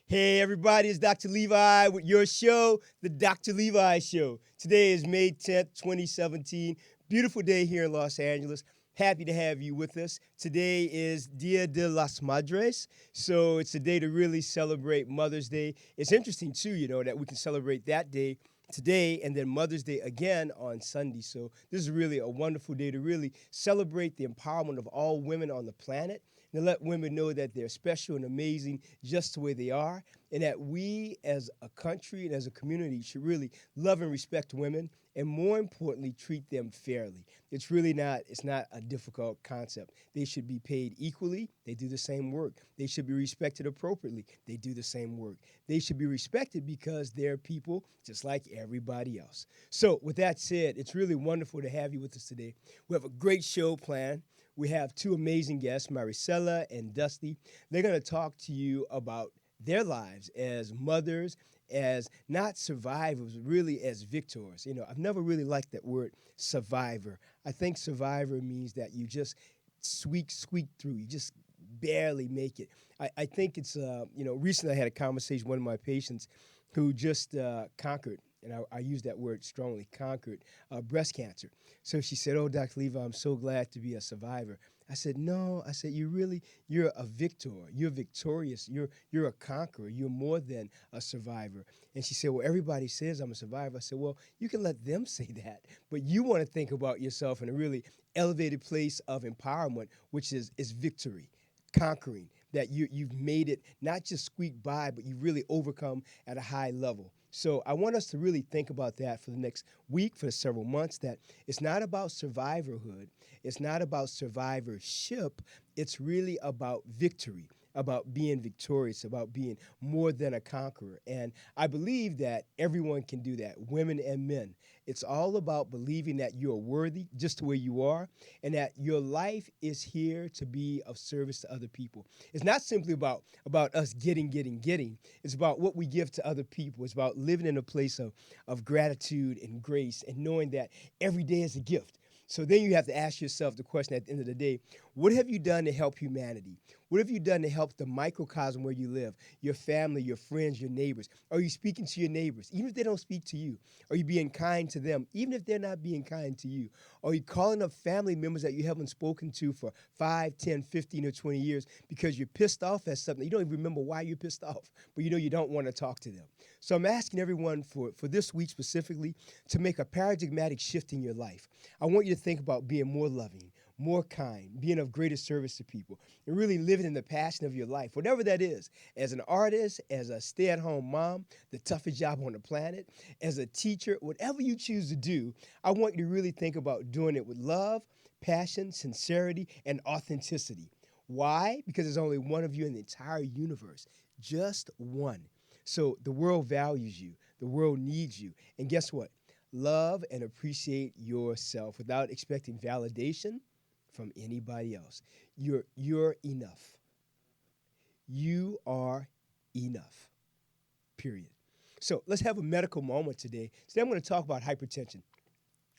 Hey everybody, it's Dr. Levi with your show, The Dr. Levi Show. Today is May 10th, 2017. Beautiful day here in Los Angeles. Happy to have you with us. Today is Dia de las Madres, so it's a day to really celebrate Mother's Day. It's interesting too, that we can celebrate that day today and then Mother's Day again on Sunday. So this is really a wonderful day to really celebrate the empowerment of all women on the planet and to let women know that they're special and amazing just the way they are, and that we as a country and as a community should really love and respect women and more importantly treat them fairly. It's not a difficult concept. They should be paid equally. They do the same work. They should be respected appropriately. They do the same work. They should be respected because they're people just like everybody else. So with that said, it's really wonderful to have you with us today. We have a great show planned. We have two amazing guests, Maricela and Dusty. They're going to talk to you about their lives as mothers, as not survivors, really as victors. I've never really liked that word survivor. I think survivor means that you just squeak through. You just barely make it. I think it's, recently I had a conversation with one of my patients who just conquered, and I use that word strongly, conquered breast cancer. So she said, "Oh, Dr. Levi, I'm so glad to be a survivor." I said, "No," I said, you're a victor. You're victorious. You're a conqueror. You're more than a survivor." And she said, "Well, everybody says I'm a survivor." I said, "Well, you can let them say that, but you want to think about yourself in a really elevated place of empowerment, which is victory, conquering, that you've made it, not just squeak by, but you've really overcome at a high level." So I want us to really think about that for the next week, for several months, that it's not about survivorhood. It's not about survivorship. It's really about victory, about being victorious, about being more than a conqueror. And I believe that everyone can do that, women and men. It's all about believing that you're worthy just the way you are and that your life is here to be of service to other people. It's not simply about us getting. It's about what we give to other people. It's about living in a place of gratitude and grace and knowing that every day is a gift. So then you have to ask yourself the question at the end of the day, what have you done to help humanity? What have you done to help the microcosm where you live, your family, your friends, your neighbors? Are you speaking to your neighbors, even if they don't speak to you? Are you being kind to them, even if they're not being kind to you? Are you calling up family members that you haven't spoken to for 5, 10, 15, or 20 years because you're pissed off at something? You don't even remember why you're pissed off, but you don't want to talk to them. So I'm asking everyone for this week specifically to make a paradigmatic shift in your life. I want you to think about being more loving, more kind, being of greater service to people, and really living in the passion of your life, whatever that is. As an artist, as a stay-at-home mom, the toughest job on the planet, as a teacher, whatever you choose to do, I want you to really think about doing it with love, passion, sincerity, and authenticity. Why? Because there's only one of you in the entire universe, just one. So the world values you. The world needs you. And guess what? Love and appreciate yourself without expecting validation from anybody else. You're enough. You are enough. Period. So let's have a medical moment today. Today I'm going to talk about hypertension.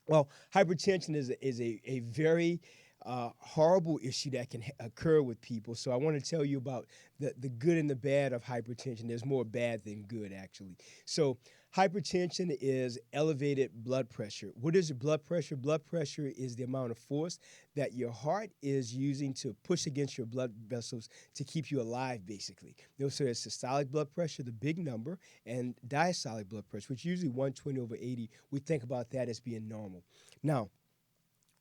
Well, hypertension is a very horrible issue that can occur with people. So I want to tell you about the good and the bad of hypertension. There's more bad than good, actually. So hypertension is elevated blood pressure. What is your blood pressure? Blood pressure is the amount of force that your heart is using to push against your blood vessels to keep you alive, basically. So there's systolic blood pressure, the big number, and diastolic blood pressure, which is usually 120/80. We think about that as being normal. Now,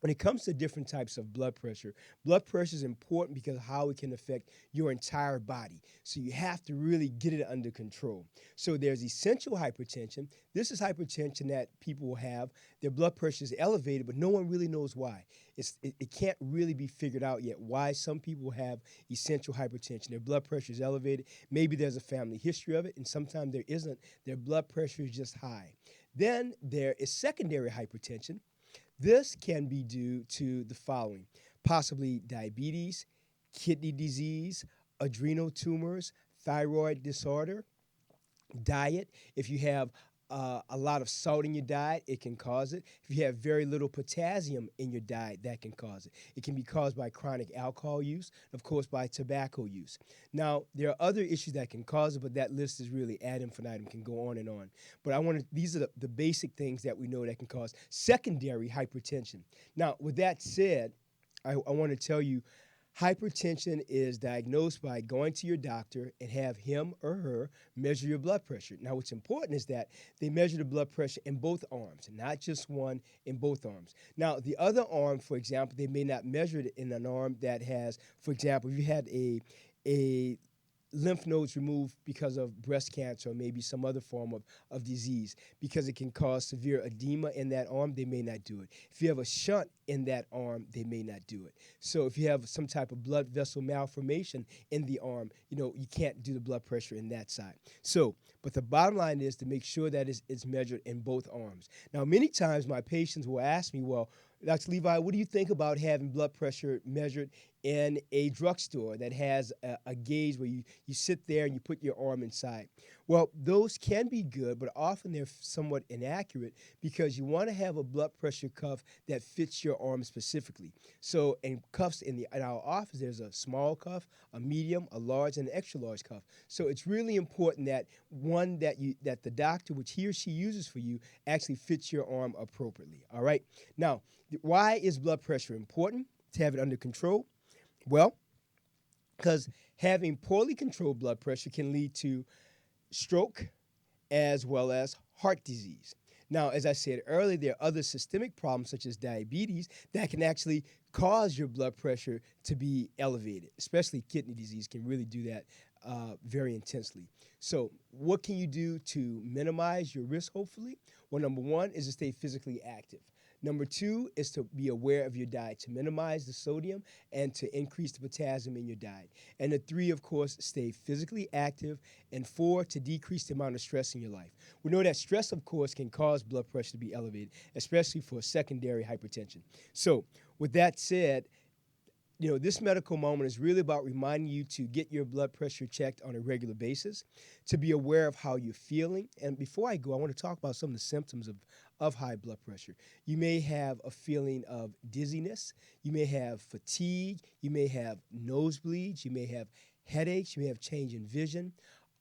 when it comes to different types of blood pressure is important because of how it can affect your entire body. So you have to really get it under control. So there's essential hypertension. This is hypertension that people will have. Their blood pressure is elevated, but no one really knows why. It can't really be figured out yet why some people have essential hypertension. Their blood pressure is elevated. Maybe there's a family history of it, and sometimes there isn't. Their blood pressure is just high. Then there is secondary hypertension. This can be due to the following: possibly diabetes, kidney disease, adrenal tumors, thyroid disorder, diet. If you have a lot of salt in your diet, it can cause it. If you have very little potassium in your diet, that can cause it. It can be caused by chronic alcohol use, of course, by tobacco use. Now, there are other issues that can cause it, but that list is really ad infinitum, can go on and on. But these are the basic things that we know that can cause secondary hypertension. Now, with that said, I want to tell you hypertension is diagnosed by going to your doctor and have him or her measure your blood pressure. Now, what's important is that they measure the blood pressure in both arms, not just one, in both arms. Now, the other arm, for example, they may not measure it in an arm that has, for example, if you had a lymph nodes removed because of breast cancer or maybe some other form of disease, because it can cause severe edema in that arm, they may not do it. If you have a shunt in that arm, they may not do it. So if you have some type of blood vessel malformation in the arm, you can't do the blood pressure in that side. So, but the bottom line is to make sure that it's measured in both arms. Now, many times my patients will ask me, well, Dr. Levi, what do you think about having blood pressure measured in a drugstore that has a gauge where you sit there and you put your arm inside? Well, those can be good, but often they're somewhat inaccurate because you want to have a blood pressure cuff that fits your arm specifically. So in cuffs in our office, there's a small cuff, a medium, a large, and an extra large cuff. So it's really important that one that the doctor, which he or she uses for you, actually fits your arm appropriately. All right. Now, why is blood pressure important to have it under control? Well, because having poorly controlled blood pressure can lead to stroke as well as heart disease. Now, as I said earlier, there are other systemic problems such as diabetes that can actually cause your blood pressure to be elevated, especially kidney disease can really do that very intensely. So what can you do to minimize your risk, hopefully? Well, number one is to stay physically active. Number two is to be aware of your diet, to minimize the sodium and to increase the potassium in your diet. And the three, of course, stay physically active. And four, to decrease the amount of stress in your life. We know that stress, of course, can cause blood pressure to be elevated, especially for secondary hypertension. So with that said, this medical moment is really about reminding you to get your blood pressure checked on a regular basis, to be aware of how you're feeling. And before I go, I want to talk about some of the symptoms of high blood pressure. You may have a feeling of dizziness. You may have fatigue. You may have nosebleeds. You may have headaches. You may have change in vision.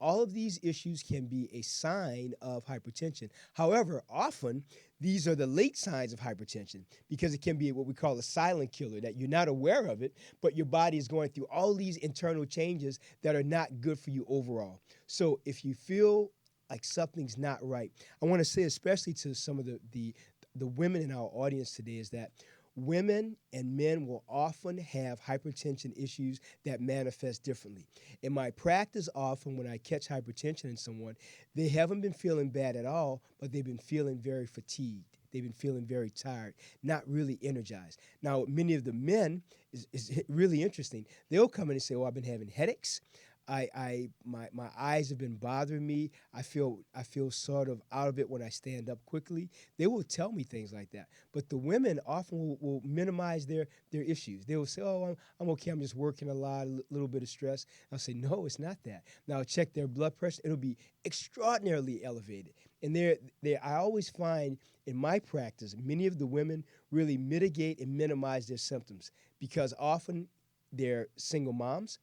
All of these issues can be a sign of hypertension. However, often these are the late signs of hypertension because it can be what we call a silent killer, that you're not aware of it, but your body is going through all these internal changes that are not good for you overall. So if you feel like something's not right, I want to say, especially to some of the women in our audience today, is that women and men will often have hypertension issues that manifest differently. In my practice, often when I catch hypertension in someone, they haven't been feeling bad at all, but they've been feeling very fatigued. They've been feeling very tired, not really energized. Now, many of the men is really interesting. They'll come in and say, "Oh, I've been having headaches. My eyes have been bothering me. I feel sort of out of it when I stand up quickly." They will tell me things like that. But the women often will minimize their issues. They will say, "Oh, I'm okay. I'm just working a lot, a little bit of stress." I'll say, "No, it's not that." Now I'll check their blood pressure. It'll be extraordinarily elevated. And I always find in my practice, many of the women really mitigate and minimize their symptoms because often they're single moms.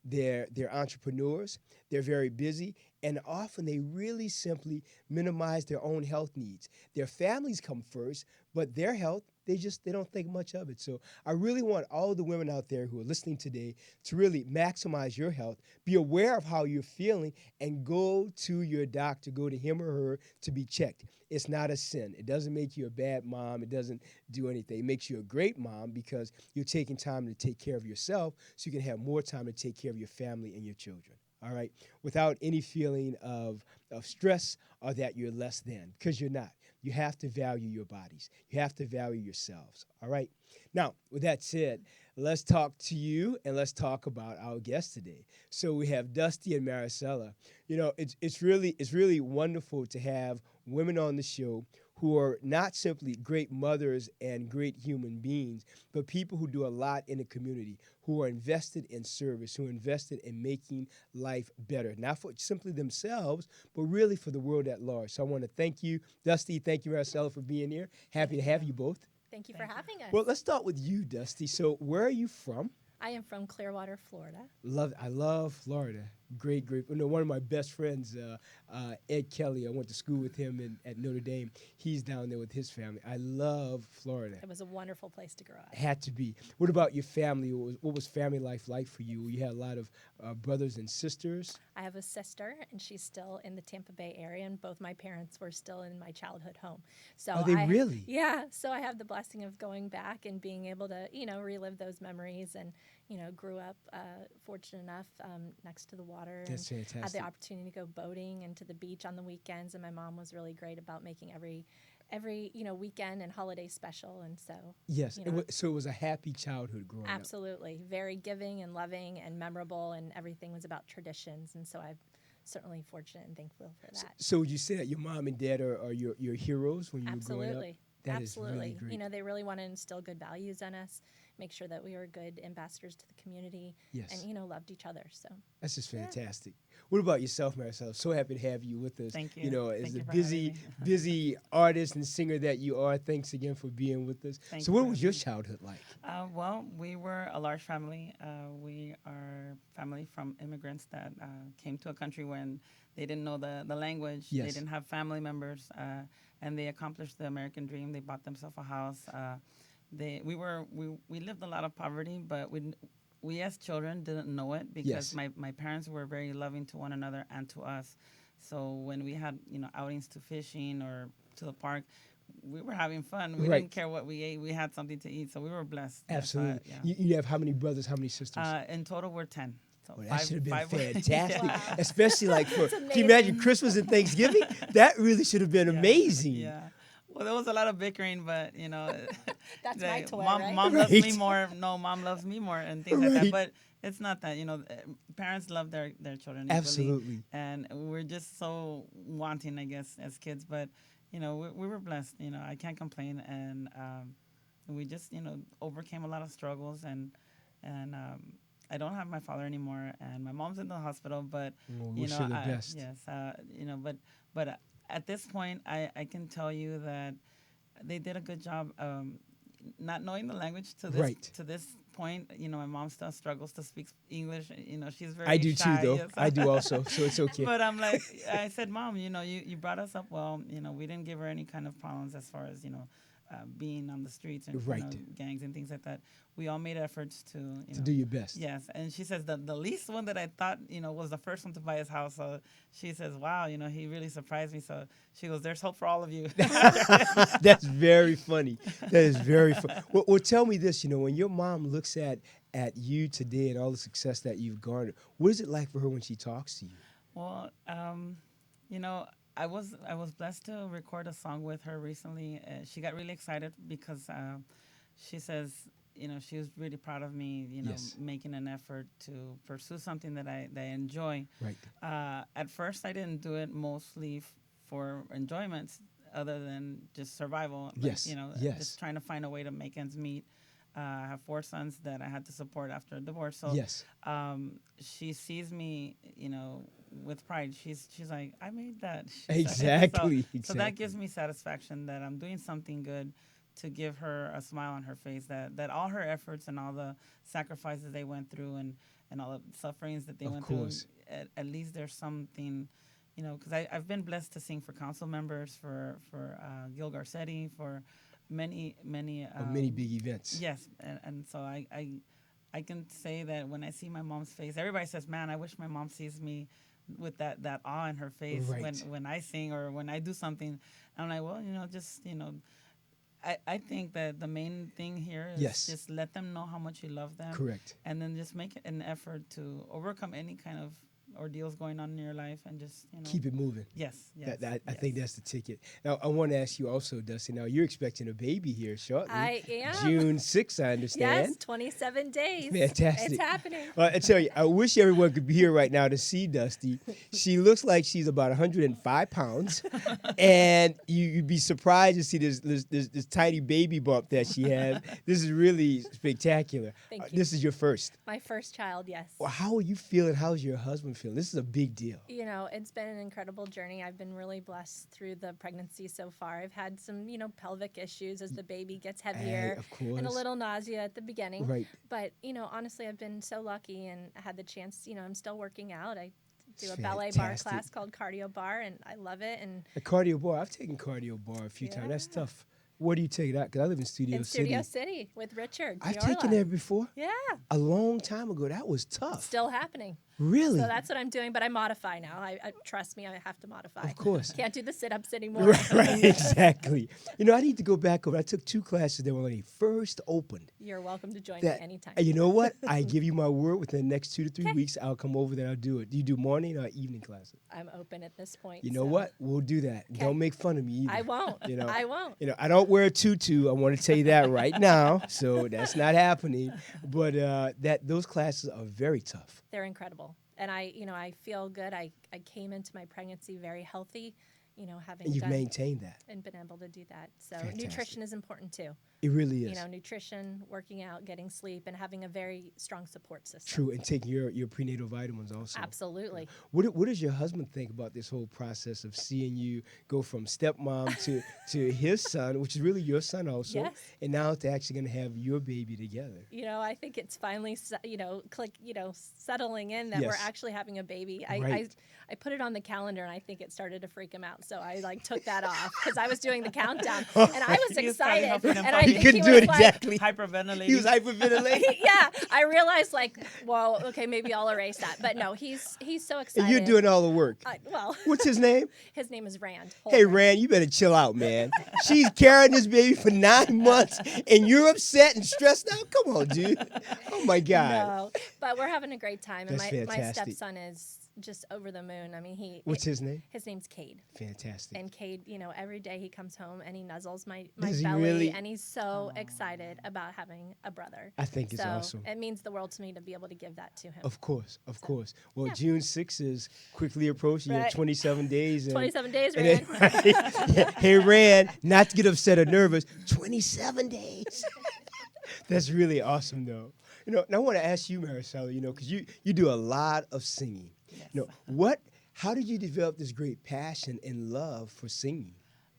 They're entrepreneurs. They're very busy, and often they really simply minimize their own health needs. Their families come first, but their health, they don't think much of it. So I really want all the women out there who are listening today to really maximize your health, be aware of how you're feeling, and go to your doctor, go to him or her to be checked. It's not a sin. It doesn't make you a bad mom. It doesn't do anything. It makes you a great mom because you're taking time to take care of yourself so you can have more time to take care of your family and your children. All right, without any feeling of stress or that you're less than, because you're not. You have to value your bodies. You have to value yourselves. All right. Now, with that said, let's talk to you and let's talk about our guest today. So we have Dusty and Maricela. It's really wonderful to have women on the show who are not simply great mothers and great human beings, but people who do a lot in the community, who are invested in service, who are invested in making life better, not for simply themselves, but really for the world at large. So I want to thank you, Dusty. Thank you, Maricela, for being here. Happy to have you both. Thank you for having us. Well, let's start with you, Dusty. So where are you from? I am from Clearwater, Florida. I love Florida. Great. One of my best friends, Ed Kelly. I went to school with him at Notre Dame. He's down there with his family. I love Florida. It was a wonderful place to grow up. Had to be. What about your family? What was family life like for you? You had a lot of brothers and sisters. I have a sister, and she's still in the Tampa Bay area, and both my parents were still in my childhood home. So Are they really? Yeah. So I have the blessing of going back and being able to, relive those memories, and grew up fortunate enough next to the water. That's and fantastic. had the opportunity to go boating and to the beach on the weekends, and my mom was really great about making every weekend and holiday special. And so yes, so it was a happy childhood growing up. Absolutely, very giving and loving and memorable, and everything was about traditions. And so I'm certainly fortunate and thankful for that. So would you say that your mom and dad are your heroes when you were growing up? Absolutely. That Absolutely. is really great. They really want to instill good values in us, make sure that we were good ambassadors to the community, Yes. and loved each other. So That's just fantastic. What about yourself, Maricela? So happy to have you with us. Thank you. As Thank a you for having me. busy artist and singer that you are, thanks again for being with us. Thank So you what for was your having me. childhood like? Well, we were a large family. We are family from immigrants that came to a country when they didn't know the language. Yes. They didn't have family members, and they accomplished the American dream. They bought themselves a house. We lived a lot of poverty, but we as children didn't know it because Yes. my parents were very loving to one another and to us. So when we had outings to fishing or to the park, we were having fun. We Right. didn't care what we ate. We had something to eat, so we were blessed. Absolutely. Yeah. You have how many brothers, how many sisters? In total, we're 10. So Well, that should have been five- fantastic, Wow. especially like for. That's Can you imagine amazing. Christmas and Thanksgiving? That really should have been Yeah. amazing. Yeah. Well, there was a lot of bickering, but That's my toy, mom, right? mom loves me Right. more. No, mom loves me more, and things like Right. that. But it's not that. Parents love their children equally, Absolutely. and we're just so wanting, I guess, as kids. But we were blessed. I can't complain, and we just overcame a lot of struggles, and I don't have my father anymore, and my mom's in the hospital. But Well, we wish her the best. yes, but at this point, I can tell you that they did a good job. Not knowing the language to this Right. to this point, my mom still struggles to speak English. She's very I do shy, too, though. yes. I do also, so it's okay. But I said, Mom, you brought us up well. We didn't give her any kind of problems as far as being on the streets and Right. gangs and things like that. We all made efforts to to do your best. Yes, and she says the least one that I thought was the first one to buy his house. So she says, "Wow, he really surprised me." So she goes, "There's hope for all of you." That's very funny. That is very funny. Well, tell me this. When your mom looks at you today and all the success that you've garnered, what is it like for her when she talks to you? Well, I was blessed to record a song with her recently. She got really excited because she says, she was really proud of me, Yes. making an effort to pursue something that I enjoy. Right. At first, I didn't do it mostly for enjoyment, other than just survival. Yes, yes. Just trying to find a way to make ends meet. I have 4 sons that I had to support after a divorce. So Yes. she sees me, with pride. She's like, I made that. Exactly. So that gives me satisfaction that I'm doing something good to give her a smile on her face, that all her efforts and all the sacrifices they went through and all the sufferings that they Of went course. through, at least there's something, because I've been blessed to sing for council members, for Gil Garcetti, for many Of many big events. Yes, and so I can say that when I see my mom's face, everybody says, "Man, I wish my mom sees me with that awe in her face Right. when I sing or when I do something." I'm like, well, I think that the main thing here is Yes. just let them know how much you love them, Correct. and then just make an effort to overcome any kind of ordeals going on in your life, and just Keep it moving. Yes, yes, I think yes. that's the ticket. Now, I want to ask you also, Dusty. Now, you're expecting a baby here shortly. I am. June 6th, I understand. Yes, 27 days. Fantastic. It's happening. Well, I tell you, I wish everyone could be here right now to see Dusty. She looks like she's about 105 pounds, and you'd be surprised to see this tiny baby bump that she has. This is really spectacular. Thank you. This is your first. My first child, yes. Well, how are you feeling? How's your husband feeling? This is a big deal. You know, it's been an incredible journey. I've been really blessed through the pregnancy so far. I've had some, pelvic issues as the baby gets heavier, Of course. and a little nausea at the beginning. Right. But, honestly, I've been so lucky and had the chance, I'm still working out. I do a It's ballet bar fantastic. class called Cardio Bar, and I love it. And A cardio bar. I've taken cardio bar a few times. That's Yeah. tough. Where do you take that? Because I live in Studio in City. Studio City with Richard. I've Giorla. taken that before. Yeah, A long time ago. That was tough. still happening. Really? So that's what I'm doing, but I modify now. I trust me, I have to modify. Of course. Can't do the sit-ups anymore. Right, exactly. I need to go back over. I took 2 classes that when they first opened. You're welcome to join That, me anytime. You know what? I give you my word. Within the next 2 to 3 Okay. weeks, I'll come over there. I'll do it. Do you do morning or evening classes? I'm open at this point. You know so what? We'll do that. Okay. Don't make fun of me either. I won't. I won't. I don't wear a tutu. I want to tell you that right now. So that's not happening. But those classes are very tough. They're incredible. And I feel good. I came into my pregnancy very healthy, having And you've done maintained that. and been able to do that. So Fantastic. nutrition is important too. It really is. Nutrition, working out, getting sleep, and having a very strong support system. True. And taking your prenatal vitamins also. Absolutely. What does your husband think about this whole process of seeing you go from stepmom to his son, which is really your son also, Yes. and now to actually going to have your baby together? I think it's finally, settling in that we're Yes. actually having a baby. Right. I put it on the calendar, and I think it started to freak him out. So I took that off because I was doing the countdown, and I was He was probably excited. huffing and And I puffing. He think couldn't he do was it like, exactly. Hyperventilating. He was hyperventilating. yeah, I realized well, okay, maybe I'll erase that. But no, he's so excited. And you're doing all the work. Well, What's his name? his name is Rand. Hey, Holdren. Rand, you better chill out, man. She's carrying this baby for 9 months, and you're upset and stressed out? Come on, dude. Oh, my God. No, but we're having a great time, and That's my fantastic. stepson is just over the moon. I mean, What's his name? His name's Cade. Fantastic. And Cade, every day he comes home and he nuzzles my Does he belly, really? and he's so excited about having a brother. I think it's so awesome. it means the world to me to be able to give that to him. Of course, of course. Well, yeah. June 6th is quickly approaching. You have Right. 27 days. And, 27 days, and Rand. then- hey, Rand, not to get upset or nervous, 27 days. That's really awesome, though. And I want to ask you, Maricela, because you do a lot of singing. Yes. How did you develop this great passion and love for singing?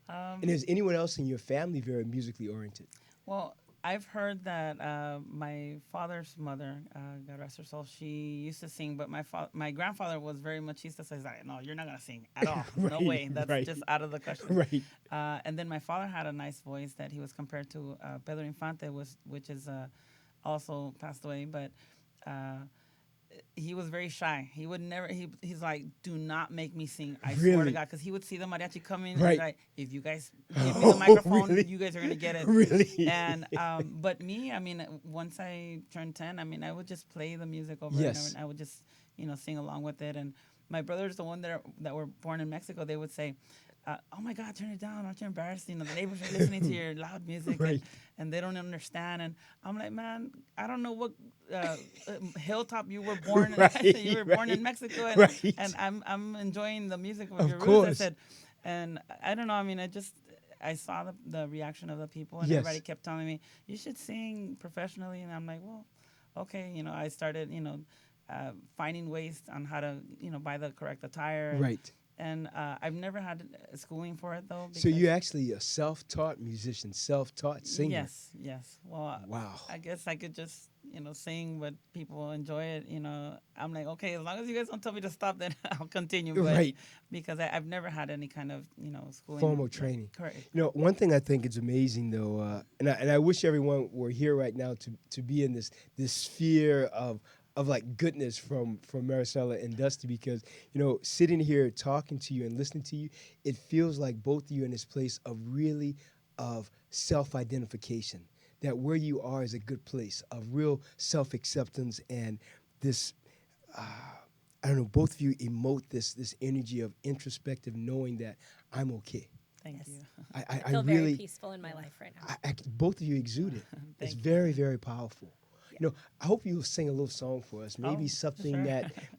Um, And is anyone else in your family very musically oriented? Well, I've heard that my father's mother, God rest her soul, she used to sing, but my grandfather was very machistas. So he's like, no, you're not going to sing at all. No Right, way. That's right. just out of the question. Right. And then my father had a nice voice that he was compared to Pedro Infante, which is also passed away, but he was very shy. He would never. He's like, do not make me sing. I swear to Really? God, because he would see the mariachi coming. Right. And like, if you guys give me the microphone, really? you guys are gonna get it. Really? And but me, I mean, once I turned 10, I mean, I would just play the music over Yes. and over, and I would just sing along with it. And my brothers, the one that were born in Mexico, they would say, oh my God, turn it down! Aren't you embarrassed? The neighbors are listening to your loud music, Right. and they don't understand. And I'm like, man, I don't know what hilltop you were born in. Right, You were born in right, Mexico, and, right. and I'm enjoying the music of Of your roots. course. I said, and I don't know. I mean, I saw the reaction of the people, and Yes. everybody kept telling me, you should sing professionally. And I'm like, well, okay. I started, finding ways on how to, buy the correct attire. Right. And I've never had schooling for it, though. So because- you're actually a self-taught musician, self-taught singer. Yes. Well, Wow. I guess I could just, sing, but people enjoy it. I'm like, okay, as long as you guys don't tell me to stop, then I'll continue. But Right. Because I've never had any kind of, schooling. Formal training. Correct. One thing I think is amazing, though, and I wish everyone were here right now to be in this sphere of like goodness from Maricela and Dusty, because sitting here talking to you and listening to you, it feels like both of you are in this place of self-identification, that where you are is a good place of real self-acceptance and this I don't know, both of you emote this energy of introspective knowing that I'm okay. Thank Yes. you. I I feel very really, peaceful in my life right now. both of you exude it. It's Thank you. very, very powerful. Yeah. I hope you'll sing a little song for us. Maybe Oh, something sure.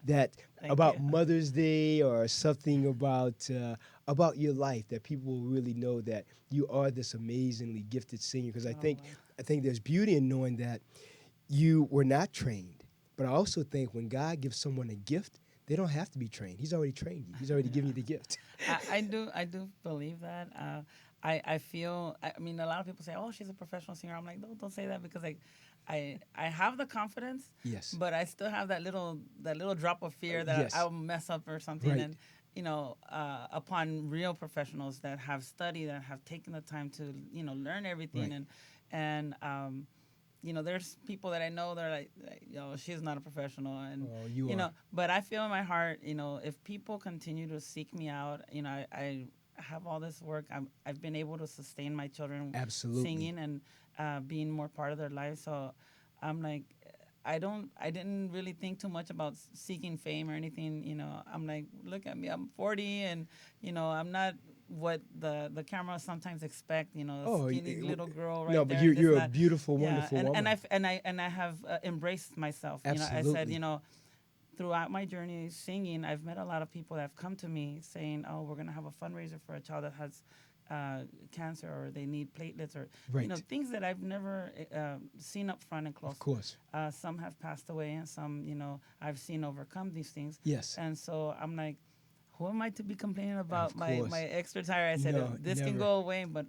that Thank about you. Mother's Day or something about your life that people will really know that you are this amazingly gifted singer. Because Oh, wow. I think there's beauty in knowing that you were not trained. But I also think when God gives someone a gift, they don't have to be trained. He's already trained you. He's already given you the gift. I do believe that. I feel. I mean, a lot of people say, "Oh, she's a professional singer." I'm like, don't say that because like, I have the confidence, Yes. but I still have that little drop of fear that Yes. I'll mess up or something. Right. And upon real professionals that have studied, that have taken the time to learn everything, Right. and there's people that I know that are like, she's not a professional, and Oh, you are. but I feel in my heart, if people continue to seek me out, I have all this work. I've been able to sustain my children Absolutely. singing and being more part of their lives. So I'm like, I didn't really think too much about seeking fame or anything. I'm like, look at me, I'm 40, and I'm not what the camera sometimes expect. A Oh, skinny little girl no, right but there, and this you're and a that. beautiful, Yeah, wonderful and woman. I have embraced myself. I said, Absolutely. throughout my journey singing, I've met a lot of people that have come to me saying, "Oh, we're gonna have a fundraiser for a child that has cancer, or they need platelets, or Right. things that I've never seen up front and Of close." course. Some have passed away, and some, I've seen overcome these things. Yes. And so I'm like, who am I to be complaining Of about my course. extra tire? I said, No, this can never. go away, but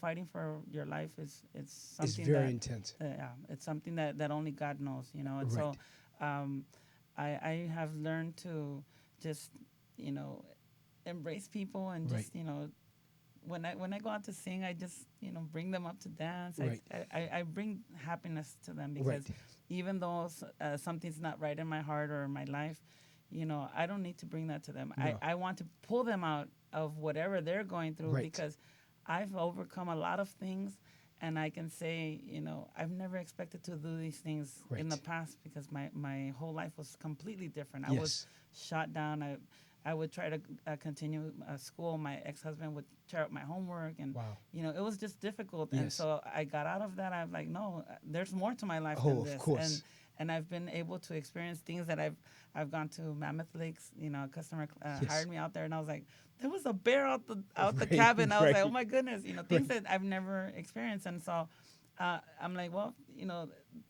fighting for your life is it's It's something very that intense. yeah, it's something that only God knows, and Right. so um, I have learned to just you know embrace people, and Right. just when I go out to sing, I just bring them up to dance. Right. I bring happiness to them, Right. because even though something's not right in my heart or in my life, I don't need to bring that to them. No. I want to pull them out of whatever they're going through, Right. because I've overcome a lot of things, and I can say, I've never expected to do these things in the Right. past, because my whole life was completely different. I was Yes. shot down. I would try to continue school. My ex-husband would tear up my homework, and Wow. it was just difficult. And Yes. so I got out of that. I'm like, no, there's more to my life Oh, than of this. course. And I've been able to experience things that I've gone to Mammoth Lakes. A customer Yes. hired me out there, and I was like, there was a bear out the Right. cabin. I was like, Right. oh my goodness, things Right. that I've never experienced. And so I'm like, well,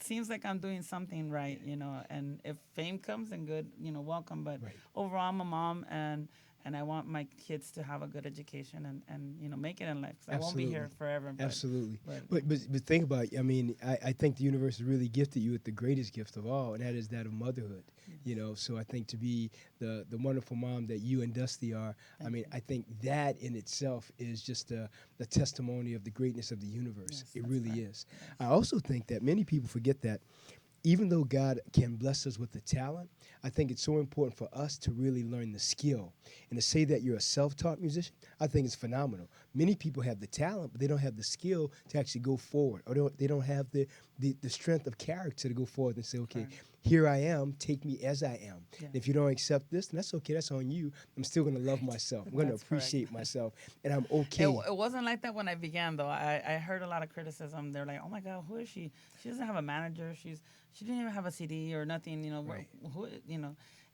seems like I'm doing something right, and if fame comes, then good, welcome. But Right. overall, I'm a mom, and I want my kids to have a good education, and make it in life, because I won't be here Absolutely. forever. Absolutely. But But think about it. I mean, I think the universe has really gifted you with the greatest gift of all, and that is that of motherhood. So I think to be the wonderful mom that you and Dusty are, I mean, I think that in itself is just the testimony of the greatness of the universe. Yes, It that's really right. is. I also think that many people forget that even though God can bless us with the talent, I think it's so important for us to really learn the skill. And to say that you're a self-taught musician, I think it's phenomenal. Many people have the talent, but they don't have the skill to actually go forward, or they don't have the strength of character to go forward and say, okay, Right. here I am, take me as I am. Yeah. And if you don't accept this, then that's okay, that's on you. I'm still gonna love myself. I'm gonna That's correct. appreciate myself, and I'm It, okay. it wasn't like that when I began, though. I heard a lot of criticism. They're like, "Oh my God, who is she? She doesn't have a manager. She didn't even have a CD or nothing. Right.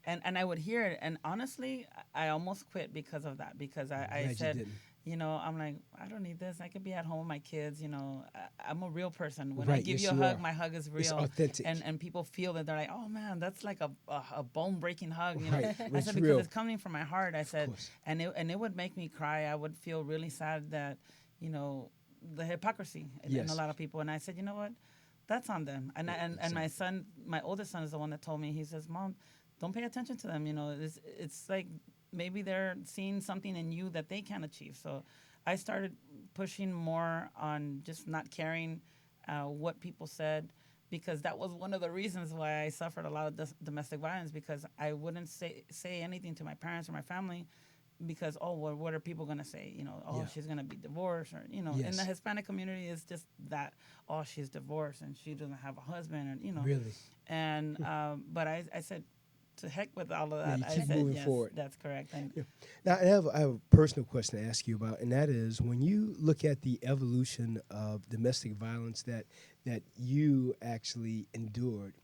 And I would hear it, and honestly, I almost quit because of that. Because I'm I glad you said, didn't. I'm like, I don't need this. I could be at home with my kids. I'm a real person. When I Right, give yes, you a you hug, are. my hug is It's real, authentic. and people feel that. They're like, oh man, that's like a bone breaking hug. Right, I it's said, real. because it's coming from my heart. I said, course. and it would make me cry. I would feel really sad that you know the hypocrisy in a Yes. lot of people. And I said, you know what, that's on them. And my son, my oldest son, is the one that told me. He says, Mom, don't pay attention to them. It's like maybe they're seeing something in you that they can't achieve. So I started pushing more on just not caring what people said, because that was one of the reasons why I suffered a lot of domestic violence, because I wouldn't say anything to my parents or my family, because well, what are people gonna say? Yeah. She's gonna be divorced, or in the Yes. Hispanic community, it's just that, she's divorced and she doesn't have a husband, and Really. and but I said, to heck with all of Yeah, that. you I keep said, moving yes, forward. that's correct. And Yeah. Now, I have a personal question to ask you about, and that is when you look at the evolution of domestic violence that you actually endured,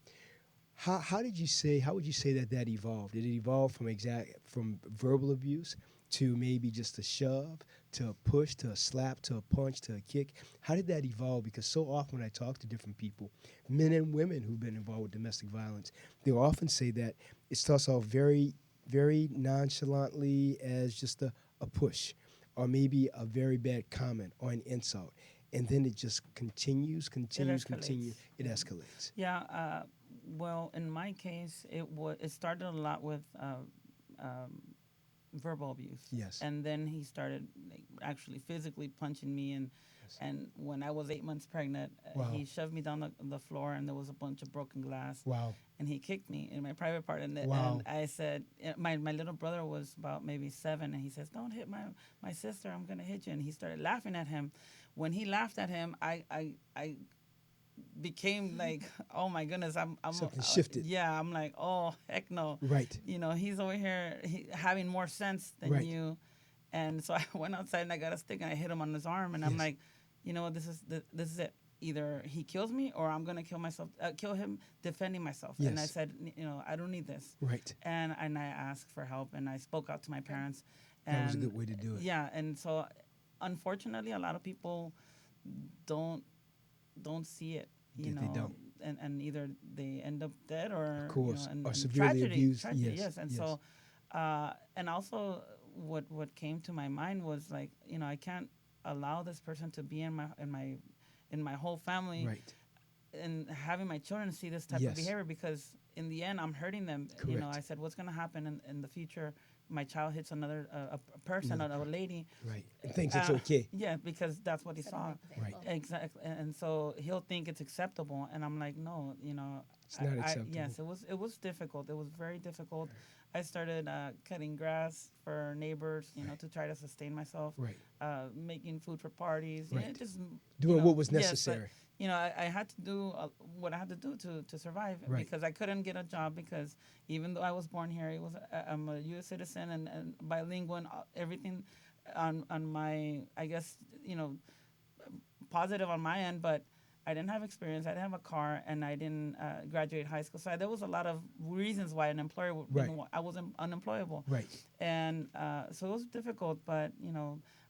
how would you say that evolved? Did it evolve from verbal abuse to maybe just a shove, to a push, to a slap, to a punch, to a kick? How did that evolve? Because so often when I talk to different people, men and women who've been involved with domestic violence, they'll often say that it starts off very, very nonchalantly as just a push, or maybe a very bad comment or an insult. And then it just continues, it continues, escalates. continues. It Yeah. escalates. Yeah. Well, in my case, it started a lot with um, verbal abuse, Yes. and then he started like, actually physically punching me. Yes. And when I was 8 months pregnant, Wow. he shoved me down the floor, and there was a bunch of broken glass, Wow. and he kicked me in my private part. And Wow. I said, my little brother was about maybe 7, and he says, "Don't hit my sister. I'm gonna hit you." And he started laughing at him. When he laughed at him, I became like, oh my goodness, Something shifted. yeah, I'm like, oh heck no, Right. he's over here having more sense than Right. you. And so I went outside and I got a stick and I hit him on his arm, and I'm Yes. like, this is it. Either he kills me or I'm gonna kill him defending myself. And I Yes. said, I don't need this. Right. And I asked for help and I spoke out to my parents. That was a And good way to do it. yeah, and so unfortunately, a lot of people don't don't see it, They don't. and either they end up dead Of or course. Or and severely abused. tragedy, Yes. yes. And Yes. so, and also what came to my mind was like, I can't allow this person to be in my whole family Right. and having my children see this type of Yes. behavior, because in the end I'm hurting them. Correct. I said, what's going to happen in the future? My child hits another a person, Another a lady. Right. And thinks it's okay. Yeah, because that's what he Set an saw. example. Exactly, and so he'll think it's acceptable, and I'm like, no, It's not acceptable. yes, it was difficult. It was very difficult. I started cutting grass for neighbors, to try to sustain myself. Right. Making food for parties. Right. Just Doing what was yes, necessary. but, I had to do what I had to do to survive, Right. because I couldn't get a job, because even though I was born here, I'm a U.S. citizen and bilingual and everything on my, I guess, positive on my end, but I didn't have experience. I didn't have a car, and I didn't graduate high school. So there was a lot of reasons why an employer Right. I was unemployable. Right. And so it was difficult, but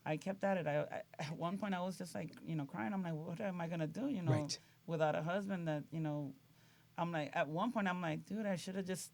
I kept at it. At one point I was just like crying. I'm like, what am I gonna do? Right. Without a husband that I'm like, at one point I'm like, dude, I should have just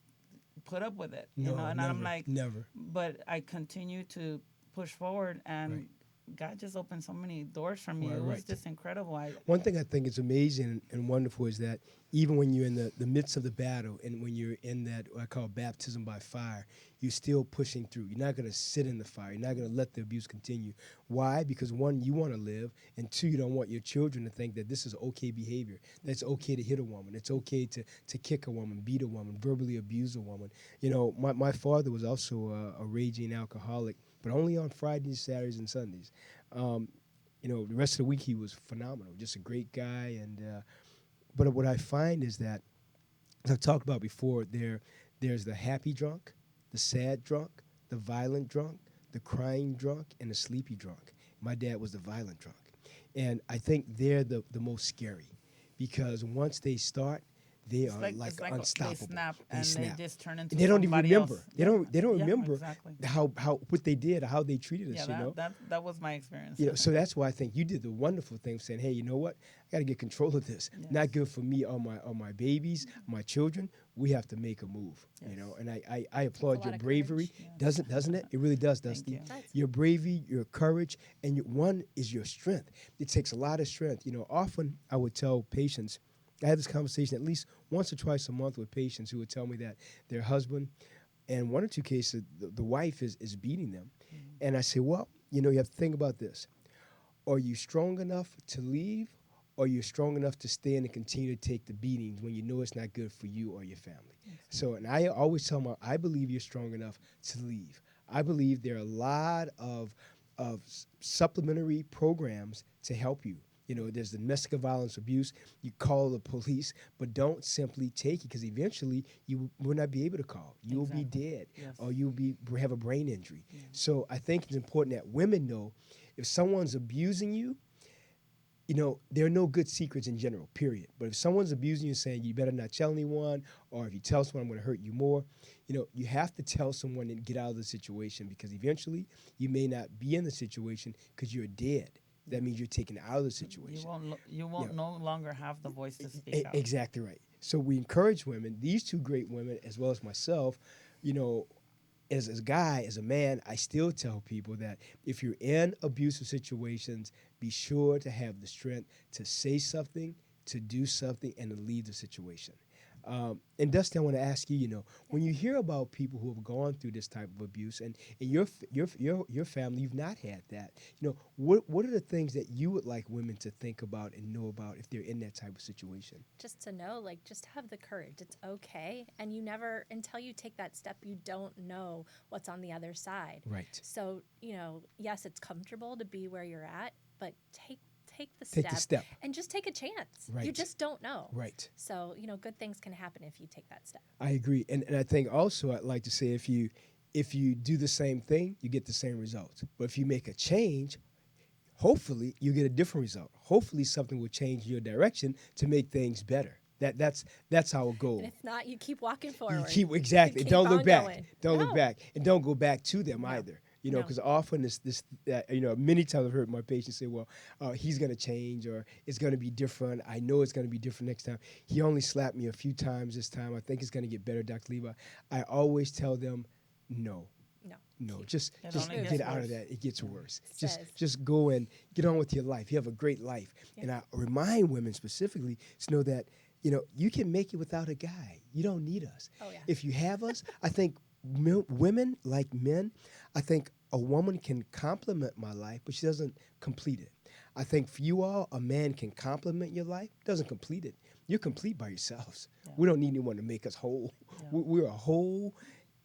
put up with it. No, And never, I'm like, never. but I continue to push forward, and Right. God just opened so many doors for me. Right, It was right. just incredible. One thing I think is amazing and wonderful is that even when you're in the midst of the battle and when you're in that what I call baptism by fire, you're still pushing through. You're not going to sit in the fire. You're not going to let the abuse continue. Why? Because one, you want to live, and two, you don't want your children to think that this is okay behavior. That it's okay to hit a woman. It's okay to kick a woman, beat a woman, verbally abuse a woman. My father was also a raging alcoholic, but only on Fridays, Saturdays, and Sundays. The rest of the week he was phenomenal, just a great guy. But what I find is that, as I've talked about before, there's the happy drunk, the sad drunk, the violent drunk, the crying drunk, and the sleepy drunk. My dad was the violent drunk. And I think they're the most scary because once they start, they It's are like, like it's like unstoppable. they snap They and snap. they just turn into And they don't even somebody remember. else. They don't Yeah, remember exactly. how what they did or how they treated us. Yeah, that was my experience. So that's why I think you did the wonderful thing of saying, hey, you know what? I got to get control of this. Yes. Not good for me or my babies, my children. We have to make a move, Yes. And I applaud lot your of bravery. courage. Doesn't it? It really does, Thank Dusty. you. Does. Your bravery, your courage, and one is your strength. It takes a lot of strength. Often I would tell patients, I have this conversation at least once or twice a month with patients who would tell me that their husband, in one or two cases, the wife is beating them. Mm-hmm. And I say, well, you have to think about this. Are you strong enough to leave, or you're strong enough to stand and continue to take the beatings when you know it's not good for you or your family? So, and I always tell them, I believe you're strong enough to leave. I believe there are a lot of supplementary programs to help you. You know, there's domestic violence abuse. You call the police, but don't simply take it because eventually you will not be able to call. You will be Exactly. dead, Yes. or you'll be have a brain injury. Yeah. So I think it's important that women know if someone's abusing you, you know, there are no good secrets in general, period. But if someone's abusing you, saying you better not tell anyone, or if you tell someone, I'm going to hurt you more, you know, you have to tell someone and get out of the situation because eventually you may not be in the situation because you're dead. That means you're taken out of the situation. You Yeah. won't no longer have the voice to speak out. Exactly right. So we encourage women, these two great women, as well as myself, you know, as a guy, as a man, I still tell people that if you're in abusive situations, be sure to have the strength to say something, to do something, and to leave the situation. And Dustin, I want to ask you, you know, when you hear about people who have gone through this type of abuse, and in your family, you've not had that, you know, what are the things that you would like women to think about and know about if they're in that type of situation? Just to know, like, just have the courage. It's okay. And you never, until you take that step, you don't know what's on the other side. Right. So, you know, yes, it's comfortable to be where you're at, but take the Take step, the step. and just take a chance. You Right. just don't know. Right. So, you know, good things can happen if you take that step. I agree, and I think also I'd like to say if you do the same thing, you get the same results. But if you make a change, hopefully you get a different result. Hopefully something will change your direction to make things better. That's our goal. And if not, you keep walking You forward. keep exactly. Keep Don't look on back. going. Don't look No. back, and don't go back to them No. either. You know, No. because often this you know, many times I've heard my patients say, "Well, he's going to change, or it's going to be different. I know it's going to be different next time. He only slapped me a few times this time. I think it's going to get better, Dr. Levi." I always tell them, "No, No. no, just It just only get gets out of worse. that. It gets worse. Says. Just go and get on with your life. You have a great life." Yeah. And I remind women specifically to know that, you know, you can make it without a guy. You don't need us. Oh, yeah. If you have us, I think women like men, I think a woman can complement my life, but she doesn't complete it. I think for you all, a man can complement your life, doesn't complete it. You're complete by yourselves. Yeah. We don't need anyone to make us whole. Yeah. We're a whole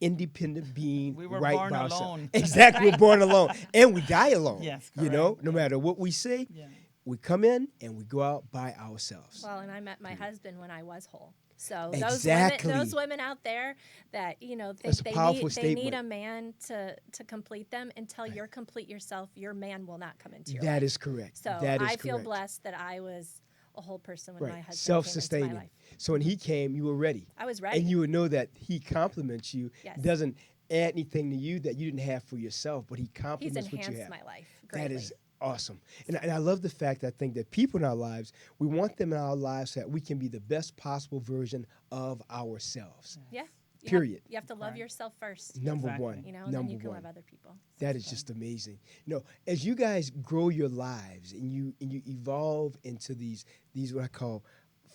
independent being We were right born by ourselves. alone. Exactly, we're born alone. And we die alone. Yes, You know, correct. no Yeah. matter what we say, Yeah. we come in and we go out by ourselves. Well, and I met my husband when I was whole. So Exactly. those women out there that, you know, That's think a powerful they need statement. a man to complete them. Until you're complete yourself, your man will not come into your That life. is correct. So That is I feel correct. blessed that I was a whole person when Right. my husband came into Self-sustaining. my life. So when he came, you were ready. I was ready. And you would know that he compliments you, Yes. doesn't add anything to you that you didn't have for yourself, but he He's compliments what you enhanced have. my life greatly. That is awesome. And I love the fact that I think that people in our lives, we want them in our lives so that we can be the best possible version of ourselves. Yeah. Period. You have to love Correct. yourself first. Number Exactly. one. You know, and Number then you can one. love other people. That is just amazing. You know, as you guys grow your lives and you evolve into these what I call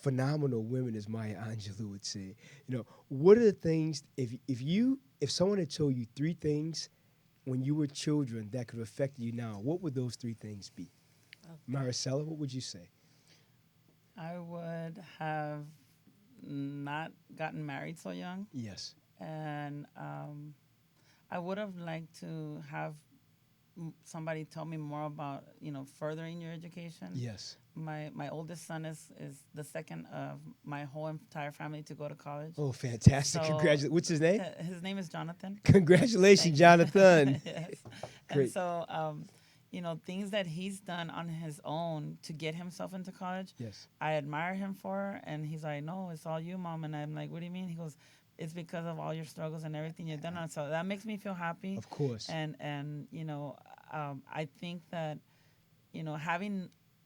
phenomenal women, as Maya Angelou would say, you know, what are the things if someone had told you three things when you were children that could affect you now, what would those three things be? Oh. Maricela, what would you say? I would have not gotten married so young, Yes. and I would have liked to have somebody tell me more about, you know, furthering your education. Yes. My oldest son is the second of my whole entire family to go to college. Oh, fantastic. So- Congratulations. What's his name? His name is Jonathan. Congratulations, Thank you. Jonathan. Yes. Great. And so, you know, things that he's done on his own to get himself into college, Yes. I admire him for. And he's like, "No, it's all you, Mom." And I'm like, "What do you mean?" He goes, "It's because of all your struggles and everything you've done." So that makes me feel happy. Of course. And you know, I think that, you know,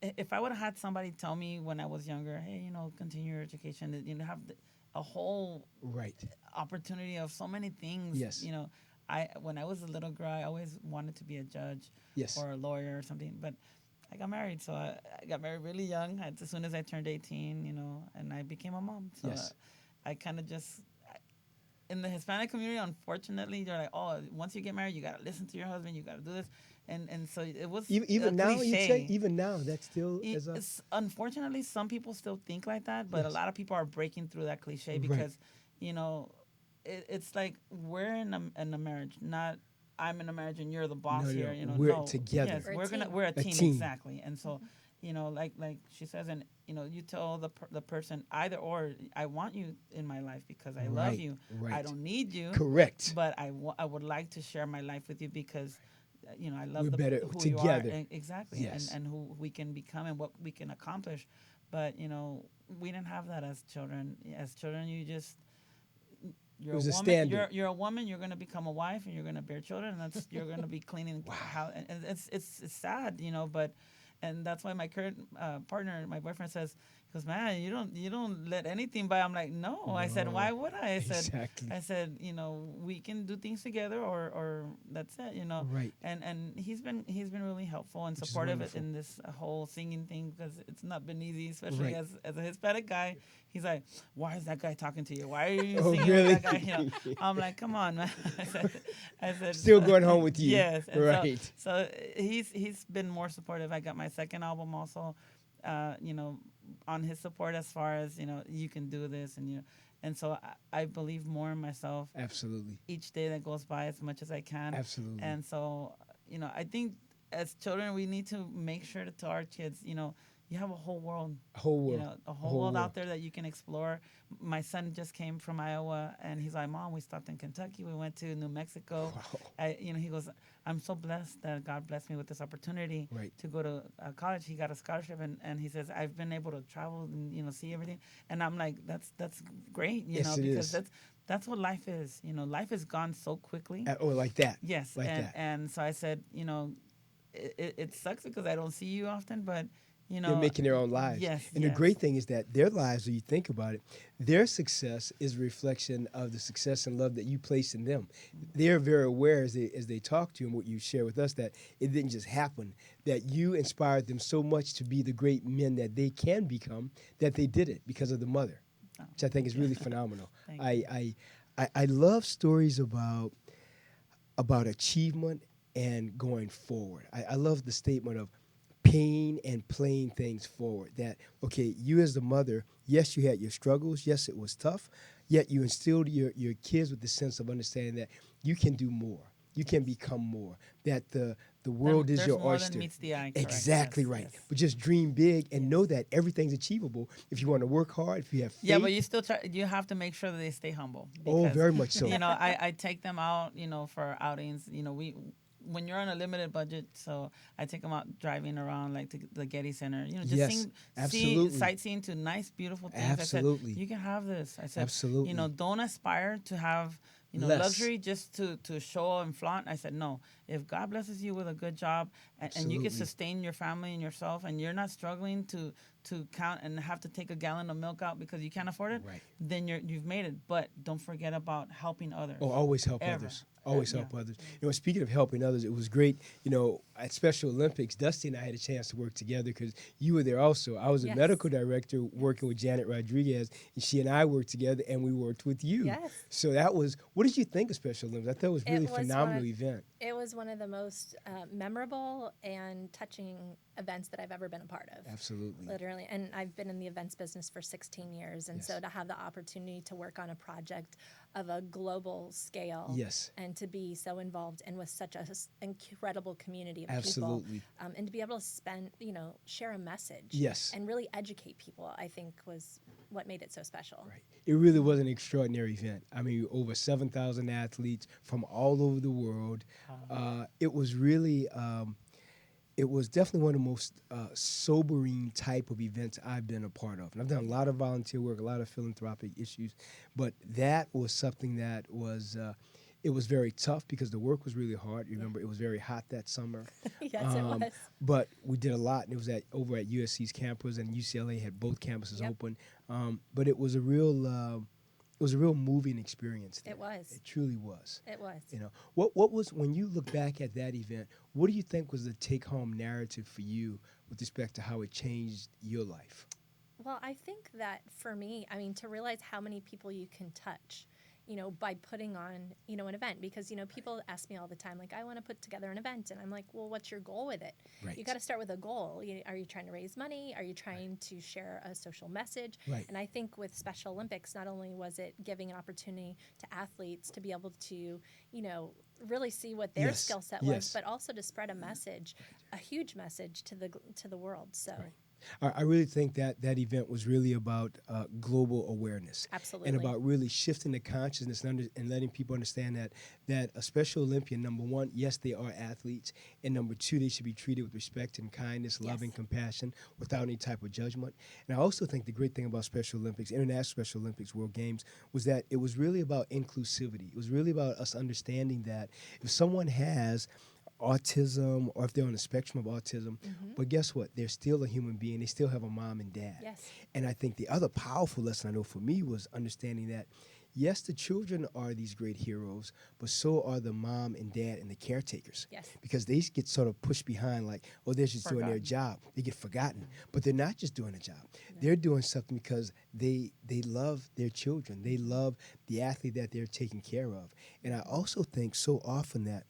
if I would have had somebody tell me when I was younger, "Hey, you know, continue your education," you know, have a whole Right. opportunity of so many things. Yes. You know, when I was a little girl, I always wanted to be a judge Yes. or a lawyer or something. But I got married, so I got married really young. As soon as I turned 18, you know, and I became a mom. So Yes. I kind of just in the Hispanic community, unfortunately, they're like, "Oh, once you get married, you gotta listen to your husband. You gotta do this." And so it was Even a now, you cliche. say, even now, that's still as a Unfortunately, some people still think like that, but a Yes. lot of people are breaking through that cliche Right. because, you know, it's like we're in a marriage, not I'm in a marriage and you're the boss No, no, here. You know, we're no, together. Yes, We're a team. we're a A team, team. exactly. And so like she says, and you tell the person either or, I want you in my life because I love Right, you. I right. don't need you, Correct. but I would like to share my life with you because I We're love better who you are, together. and exactly, Yes. and who we can become and what we can accomplish. But we didn't have that as children. As children, It you're a was a woman. standard. You're a woman. You're gonna become a wife, and you're gonna bear children. And that's you're gonna be cleaning Wow. how. And it's sad, But, and that's why my current partner, my boyfriend, says, he goes, man, you don't let anything by. I'm like, no. I said, No. why would I? Exactly. I said, we can do things together, or that's it. Right. And he's been really helpful and Which is supportive wonderful. in this whole singing thing because it's not been easy, especially Right. as a Hispanic guy. He's like, why is that guy talking to you? Why are you Oh, singing with really? that guy? I'm like, come on, man. I said, Still going home with you. yes. And Right. so he's been more supportive. I got my second album also, on his support as far as you can do this, and so I believe more in myself Absolutely. each day that goes by as much as I can. Absolutely. And so, I think as children, we need to make sure to tell our kids, you have a whole world, Whole world. a whole world out there that you can explore. My son just came from Iowa, and he's like, Mom, we stopped in Kentucky. We went to New Mexico. Wow. He goes, I'm so blessed that God blessed me with this opportunity Right. to go to college. He got a scholarship, and he says, I've been able to travel and, see everything. And I'm like, that's great, Yes, it because is. that's what life is. Life has gone so quickly. Oh, like that. Yes, Like and that. and so I said, it sucks because I don't see you often, but They're making their own lives. yes, And the great thing is that their lives, when you think about it, their success is a reflection of the success and love that you place in them. They're very aware as they talk to you and what you share with us that it didn't just happen, that you inspired them so much to be the great men that they can become, that they did it because of the mother, which I think is really phenomenal. Thank you. I love stories about achievement and going forward. I love the statement of paying and playing things forward. That, okay, you as the mother, yes, you had your struggles. Yes, it was tough. Yet you instilled your kids with the sense of understanding that you can do more. You can become more. That the world is There's your more oyster. than meets the eye. Correct. Exactly Yes, right. yes. But just dream big and know that everything's achievable if you want to work hard, if you have faith. Yeah, but you still try. You have to make sure that they stay humble. Oh, Because, very much so. I take them out, for outings. When you're on a limited budget, so I take them out driving around like to the Getty Center. Just Yes, absolutely. sightseeing to nice, beautiful things. Absolutely. I said, you can have this. I said, Absolutely. don't aspire to have Less. luxury just to show and flaunt. I said, no. If God blesses you with a good job and you can Absolutely. sustain your family and yourself, and you're not struggling to count and have to take a gallon of milk out because you can't afford it, Right. then you've made it. But don't forget about helping others. Oh, always help Ever. others. Always Yeah. help others. Speaking of helping others, it was great. At Special Olympics, Dusty and I had a chance to work together because you were there also. I was a Yes. medical director working with Janet Rodriguez, and she and I worked together, and we worked with you. Yes. So that was, what did you think of Special Olympics? I thought it was really It was phenomenal event. It was one of the most memorable and touching events that I've ever been a part of. Absolutely. Literally. And I've been in the events business for 16 years. And Yes. so to have the opportunity to work on a project of a global scale Yes. and to be so involved and with such an incredible community of Absolutely. people and to be able to share a message Yes. and really educate people, I think was what made it so special. Right. It really was an extraordinary event. I mean, over 7,000 athletes from all over the world. It was really, it was definitely one of the most sobering type of events I've been a part of. And I've done a lot of volunteer work, a lot of philanthropic issues, but that was something that was, it was very tough because the work was really hard. You remember, it was very hot that summer. Yes, it was. But we did a lot, and it was over at USC's campus, and UCLA had both campuses Yep. open. But it was a real moving experience there. It was. It truly was. It was. What was, when you look back at that event, what do you think was the take-home narrative for you with respect to how it changed your life? Well, I think that for me, to realize how many people you can touch, by putting on, an event. Because, people ask me all the time, like, I want to put together an event. And I'm like, well, what's your goal with it? Right. You got to start with a goal. Are you trying to raise money? Are you trying to share a social message? Right. And I think with Special Olympics, not only was it giving an opportunity to athletes to be able to, really see what their Yes. skill set Yes. was, but also to spread a message, a huge message to the world. So. Right. I really think that event was really about global awareness. Absolutely. And about really shifting the consciousness and letting people understand that a Special Olympian, number one, yes, they are athletes, and number two, they should be treated with respect and kindness, love, Yes. and compassion without any type of judgment. And I also think the great thing about Special Olympics, International Special Olympics, World Games, was that it was really about inclusivity. It was really about us understanding that if someone has autism or if they're on the spectrum of autism, but guess what? They're still a human being. They still have a mom and dad. Yes. And I think the other powerful lesson I know for me was understanding that, yes, the children are these great heroes, but so are the mom and dad and the caretakers. Yes. Because they get sort of pushed behind like, oh, they're just doing their job. They get forgotten. But they're not just doing a job. They're doing something because they love their children. They love the athlete that they're taking care of. And I also think so often that,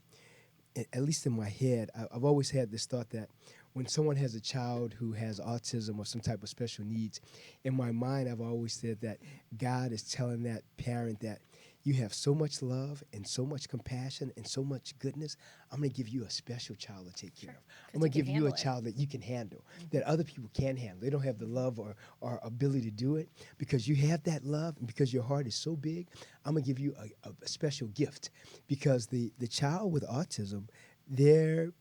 at least in my head, I've always had this thought that when someone has a child who has autism or some type of special needs, in my mind, I've always said that God is telling that parent that you have so much love and so much compassion and so much goodness. I'm going to give you a special child to take care of. I'm going to give you a child that you can handle, that other people can't handle. They don't have the love or ability to do it. Because you have that love and because your heart is so big, I'm going to give you a special gift. Because the child with autism, they're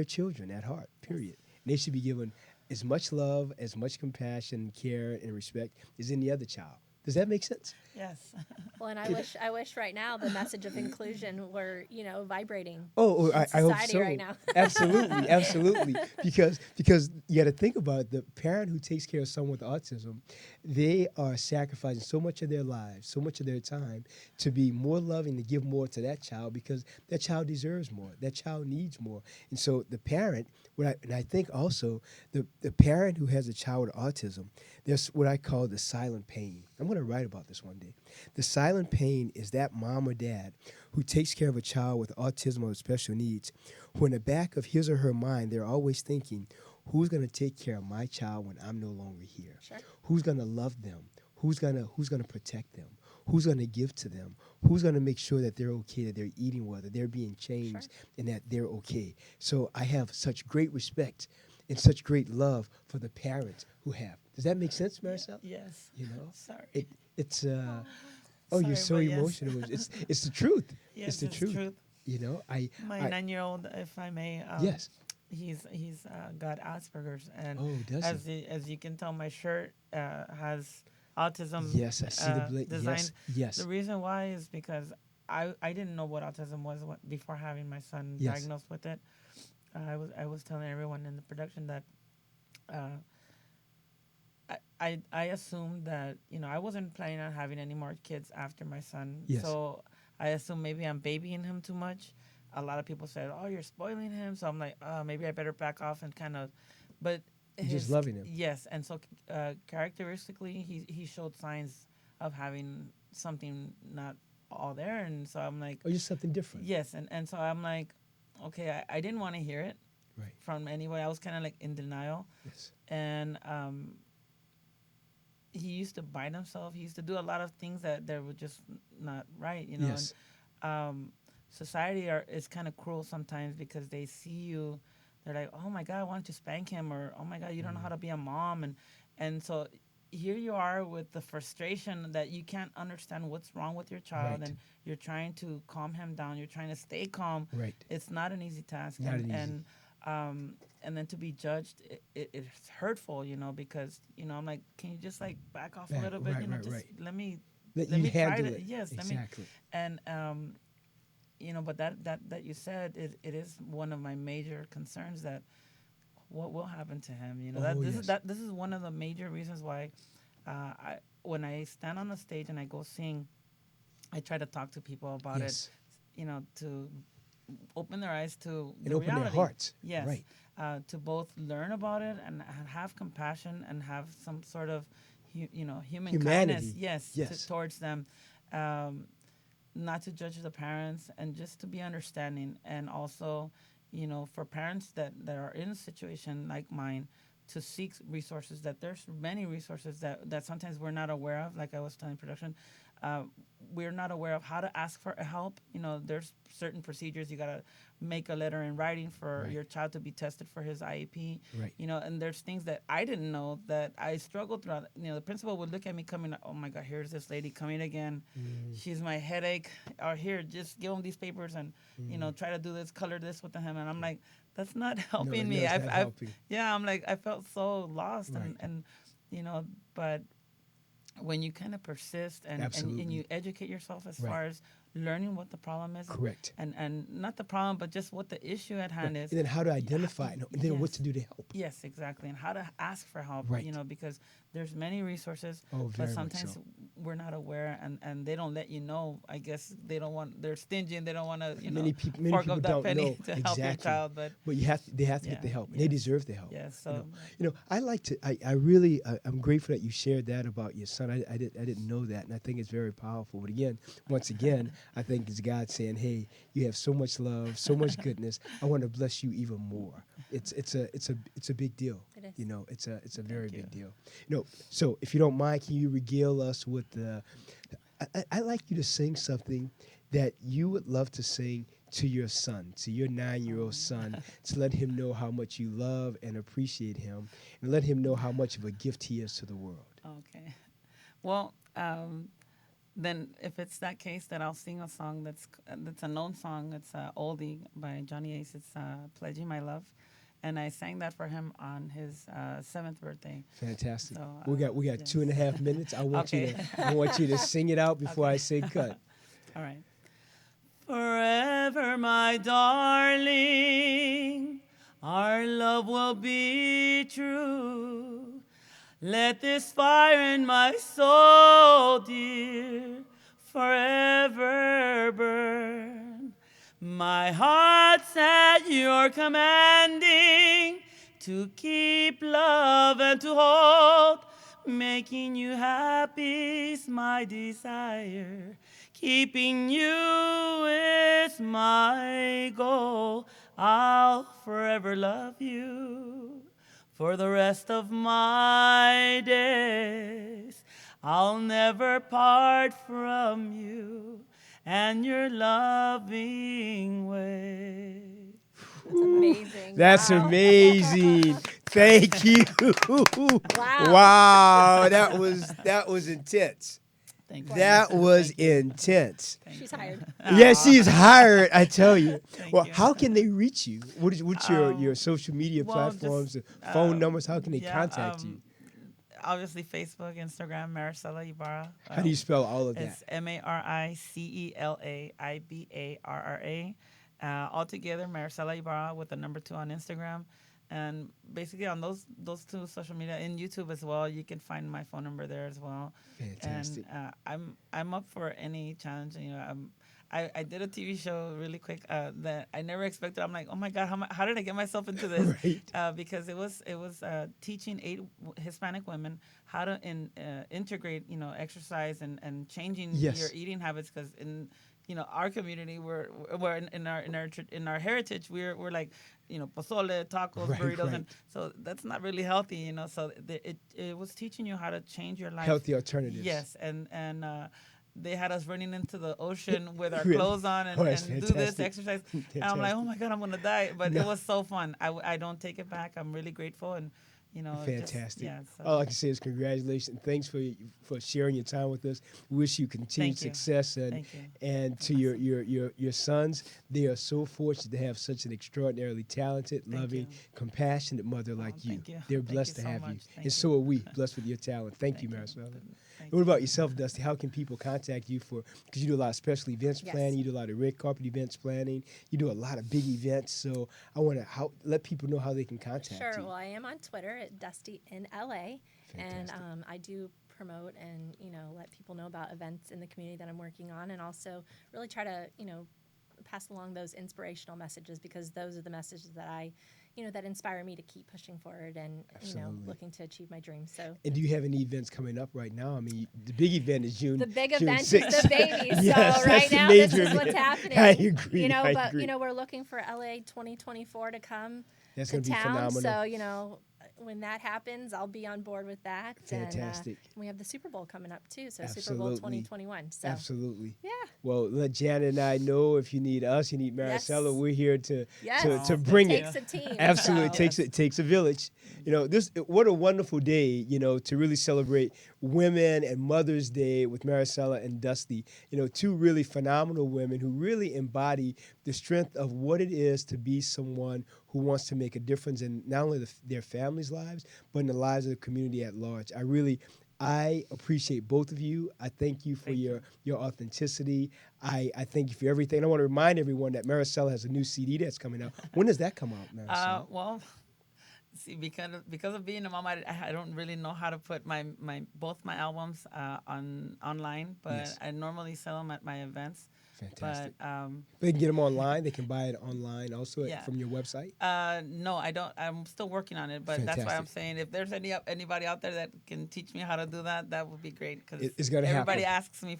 children at heart, period. And they should be given as much love, as much compassion, care, and respect as any other child. Does that make sense? Yes. Well, and I wish right now the message of inclusion were, vibrating. I hope society so. right now. Absolutely, absolutely. Because you got to think about it, the parent who takes care of someone with autism, they are sacrificing so much of their lives, so much of their time to be more loving, to give more to that child because that child deserves more. That child needs more. And so the parent, and I think also the parent who has a child with autism, there's what I call the silent pain. I'm going to write about this one day. The silent pain is that mom or dad who takes care of a child with autism or special needs, who in the back of his or her mind, they're always thinking, who's going to take care of my child when I'm no longer here? Sure. Who's going to love them? Who's going to protect them? Who's going to give to them? Who's going to make sure that they're okay, that they're eating well, that they're being changed, and that they're okay? So I have such great respect and such great love for the parents who have. Does that make sense, Maricela? Yes. Sorry. It's Sorry, you're so but yes. emotional. It's the truth. Yes, it's the truth. My 9-year-old, if I may. Yes. He's got Asperger's, and does he? as you can tell, my shirt has autism. Yes, I see the design. Yes. The reason why is because I didn't know what autism was before having my son diagnosed with it. I was telling everyone in the production that I assumed that I wasn't planning on having any more kids after my son. Yes. So I assumed maybe I'm babying him too much. A lot of people said, "Oh, you're spoiling him." So I'm like, maybe I better back off and kind of, but you're just loving him. Yes, and so characteristically, he showed signs of having something not all there, and so I'm like, just something different. Yes, and so I'm like, okay, I didn't want to hear it from anybody. I was kind of like in denial. Yes. And he used to bite himself. He used to do a lot of things that were just not right, Yes. And, society is kind of cruel sometimes because they see you. They're like, oh, my God, why don't you spank him? Or, oh, my God, you don't know how to be a mom. And so here you are with the frustration that you can't understand what's wrong with your child. Right. And you're trying to calm him down. You're trying to stay calm. Right. It's not an easy task. Not easy. And then to be judged, it's hurtful, because, I'm like, can you just, like, back off a little bit? Let me try handle it. Yes, exactly. And, but that you said, it is one of my major concerns that what will happen to him. This is one of the major reasons why when I stand on the stage and I go sing, I try to talk to people about it, to open their eyes to the open reality. their hearts. Yes. Right. To both learn about it and have compassion and have some sort of, human Humanity. kindness. Yes. Yes. Towards them. not to judge the parents and just to be understanding. And also, for parents that are in a situation like mine, to seek resources, that there's many resources that sometimes we're not aware of. Like I was telling production, uh, we're not aware of how to ask for help. There's certain procedures. You got to make a letter in writing for your child to be tested for his IEP. Right. And there's things that I didn't know that I struggled throughout. The principal would look at me coming, oh my God, here's this lady coming again. She's my headache. Or here, just give him these papers and, try to do this, color this with him. And I'm like, that's not helping me. It's not helping. Yeah, I'm like, I felt so lost. Right. And, but when you kind of persist and you educate yourself as far as learning what the problem is. Correct. And not the problem, but just what the issue at hand is. And then how to identify it, and then what to do to help. Yes, exactly. And how to ask for help, Right. Because there's many resources, Oh, but very much sometimes so. we're not aware and they don't let you know. I guess they don't want, they're stingy and they don't want to, Many people fork up that don't penny know to help your child. But they have to get the help, and they deserve the help. yes, so I like to. I really. I'm grateful that you shared that about your son. I didn't know that, and I think it's very powerful. But again, once again, I think it's God saying, "Hey, you have so much love, so much goodness. I want to bless you even more." It's a big deal. It is. It's a very big deal. So if you don't mind, can you regale us with the? I like you to sing something that you would love to sing to your son, to your 9-year-old son, to let him know how much you love and appreciate him, and let him know how much of a gift he is to the world. okay. Well, then if it's that case, then I'll sing a song that's a known song. It's oldie by Johnny Ace. It's "Pledging My Love," and I sang that for him on his 7th birthday. Fantastic. So, we got yes. 2.5 minutes. I want Okay. I want you to sing it out before I say cut. All right. Forever, my darling, our love will be true. Let this fire in my soul, dear, forever burn. My heart's at your commanding to keep love and to hold. Making you happy's my desire. Keeping you is my goal. I'll forever love you for the rest of my days. I'll never part from you and your loving ways. That's amazing. That's Wow. amazing. Thank you. Wow. Wow, that was intense. Thank you. That was Thank you. intense. Thank She's you. hired. Yes, she's hired. I tell you. Well, you. how can they reach you? What's your social media well, platforms, just, phone numbers? How can they yeah, contact you? Obviously, Facebook, Instagram, Maricela Ibarra. How do you spell all of that? It's MariCela Ibarra. Altogether, Maricela Ibarra with the number 2 on Instagram. And basically on those two social media, in YouTube as well, you can find my phone number there as well. Fantastic. And I'm up for any challenge. I did a TV show really quick that I never expected. I'm like, oh my God, how did I get myself into this? Right. Because it was teaching 8 Hispanic women how to integrate exercise and changing Yes. your eating habits. Because in our community, we're in our heritage, we're like pozole, tacos, Right, burritos, right. and so that's not really healthy. So it was teaching you how to change your life. Healthy alternatives. Yes, and they had us running into the ocean with our Really? clothes on Oh, that's and do this fantastic. exercise. And I'm like, oh my God, I'm gonna die. But it was so fun. I don't take it back. I'm really grateful and Fantastic. So. All I can say is congratulations. Thanks for sharing your time with us. Wish you continued Thank you. success Thank you. and to your sons. They are so fortunate to have such an extraordinarily talented, loving, you. compassionate mother like you. Thank you. They're Thank blessed you to so have you, much. Thank and you. so are we. Blessed with your talent. Thank you, Thank you. Maricela. Thank What you. about yourself, Dusty? How can people contact you because you do a lot of special events Yes. planning, you do a lot of red carpet events planning, you do a lot of big events. So I want to let people know how they can contact Sure. you. Well, I am on Twitter at Dusty in LA, and Fantastic. I do promote and let people know about events in the community that I'm working on, and also really try to pass along those inspirational messages, because those are the messages that I that inspire me to keep pushing forward and, Absolutely. looking to achieve my dreams. So And do you have any events coming up right now? I mean, the big event is June. the big June event 6th. is the baby. Yes, So right that's the now, this major is what's event. happening. I agree. I But agree. we're looking for LA 2024 to come That's to going to be town. phenomenal. So when that happens, I'll be on board with that. Fantastic. And we have the Super Bowl coming up too. So Super Absolutely. Bowl 2021. So Absolutely. yeah. Well, let Janet and I know if you need us, you need Maricela. Yes. We're here to Yes. to bring it it. takes a team. Absolutely, So. it takes a village. What a wonderful day. To really celebrate women and Mother's Day with Maricela and Dusty. Two really phenomenal women who really embody the strength of what it is to be someone who wants to make a difference in not only their families' lives, but in the lives of the community at large. I appreciate both of you. I thank you for your authenticity. I thank you for everything. I want to remind everyone that Maricela has a new CD that's coming out. When does that come out, Maricela? Well, see, because of being a mom, I don't really know how to put both my albums online, but Yes. I normally sell them at my events. Fantastic. But They can get them online. They can buy it online also Yeah. from your website. no, I don't. I'm still working on it, but that's why I'm Fantastic. saying if there's anybody out there that can teach me how to do that, that would be great. Because It's gonna everybody happen. asks me,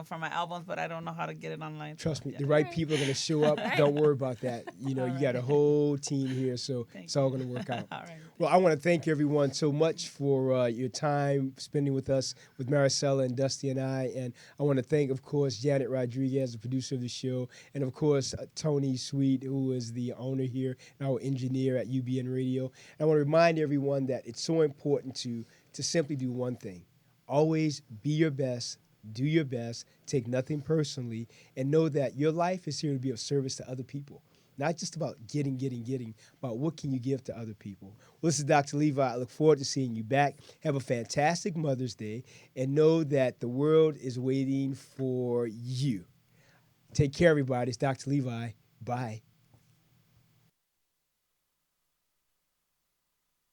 for my albums, but I don't know how to get it online. Trust so, me, yeah. the right people are going to show up. Don't worry about that. You All got a right. whole team here, so Thank it's all you. going to work out. All right. Well, I want to thank everyone so much for your time spending with us, with Maricela and Dusty and I. And I want to thank, of course, Janet Rodriguez, the producer of the show, and, of course, Tony Sweet, who is the owner here and our engineer at UBN Radio. And I want to remind everyone that it's so important to simply do one thing. Always be your best, do your best, take nothing personally, and know that your life is here to be of service to other people. Not just about getting, about what can you give to other people. Well, this is Dr. Levi. I look forward to seeing you back. Have a fantastic Mother's Day, and know that the world is waiting for you. Take care, everybody. It's Dr. Levi. Bye.